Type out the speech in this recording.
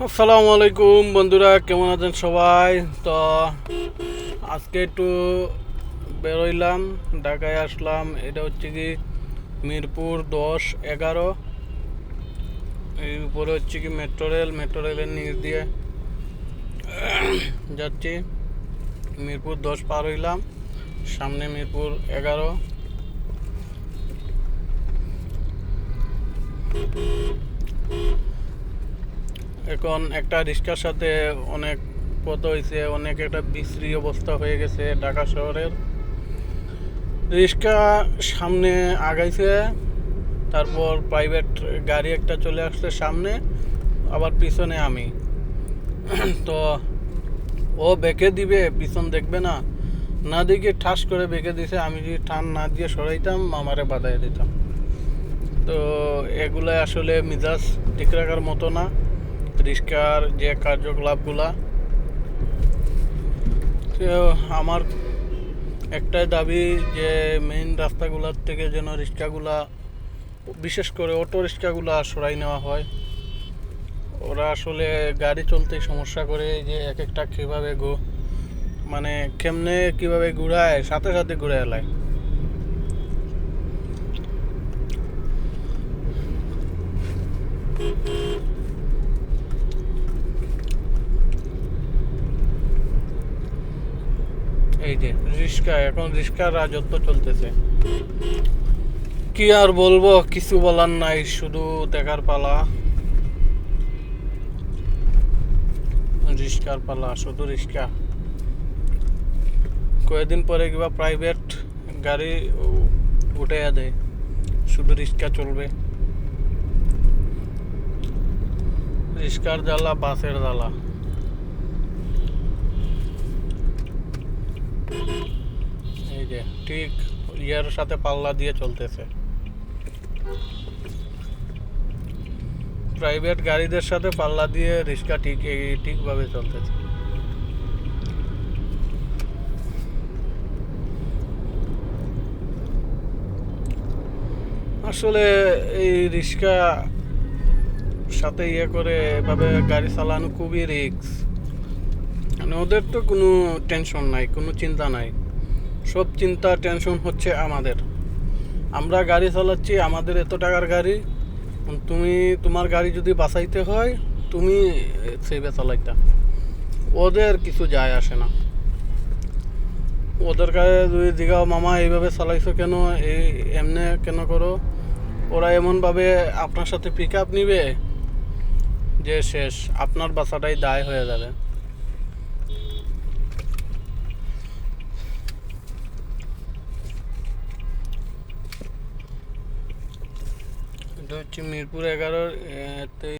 আসসালামু আলাইকুম বন্ধুরা, কেমন আছেন সবাই? তো আজকে একটু বেরোইলাম, ঢাকায় আসলাম। এটা হচ্ছে কি মিরপুর 10-11, এই উপরে হচ্ছে কি মেট্রো রেলের নিচ দিয়ে যাচ্ছি। মিরপুর 10 পার হইলাম, সামনে মিরপুর 11। এখন একটা রিক্সার সাথে অনেক কত হয়েছে, অনেক একটা বিশ্রী অবস্থা হয়ে গেছে ঢাকা শহরের। রিক্সা সামনে আগাইছে, তারপর প্রাইভেট গাড়ি একটা চলে আসছে সামনে, আবার পিছনে আমি। তো ও বেঁকে দিবে, পিছন দেখবে না, না দিকে ঠাস করে বেঁকে দিছে। আমি যদি টান না দিয়ে সরাইতাম, আমারে বাধাই দিতাম। তো এগুলো আসলে মিজাজ ঠিক রাখার মতো না, রিক্সার যে কার্যকলাপগুলা। তো আমার একটাই দাবি যে মেইন রাস্তাগুলোর থেকে যেন রিক্সাগুলা, বিশেষ করে অটো রিক্সাগুলা সরাই নেওয়া হয়। ওরা আসলে গাড়ি চলতেই সমস্যা করে, যে এক একটা কীভাবে মানে কেমনে কীভাবে ঘুরায়, সাথে সাথে ঘুরে এলায়। এই যে রিক্সা, এখন রিক্সার রাজত্ব চলতেছে। কি আর বলবো, কিছু বলার নাই, শুধু দেখার পালা। রিক্সার পালা, শুধু রিক্সা। কয়েকদিন পরে কিবা প্রাইভেট গাড়ি উঠে দেয়, শুধু রিক্সা চলবে। রিক্সার জ্বালা, বাসের জ্বালা। এই যে ঠিক ইয়ার সাথে পাল্লা দিয়ে চলতেছে, প্রাইভেট গাড়িদের সাথে পাল্লা দিয়ে রিক্সা ঠিকভাবে চলতেছে। আসলে এই রিক্সা সাথে করে এভাবে গাড়ি চালানো খুবই রিস্ক। মানে ওদের তো কোনো টেনশন নাই, কোনো চিন্তা নাই, সব চিন্তা টেনশন হচ্ছে আমাদের। আমরা গাড়ি চালাচ্ছি, আমাদের এত টাকার গাড়ি, তুমি তোমার গাড়ি যদি বাঁচাইতে হয় তুমি সেভে চালাইতা। ওদের কিছু যায় আসে না। ওদের কাছে যদি জিগাও, মামা এইভাবে চালাইছো কেন, এই এমনে কেন করো, ওরা এমনভাবে আপনার সাথে পিক আপ নিবে যে শেষ, আপনার বাসাটাই দায় হয়ে যাবে। এটা হচ্ছে মিরপুর 11।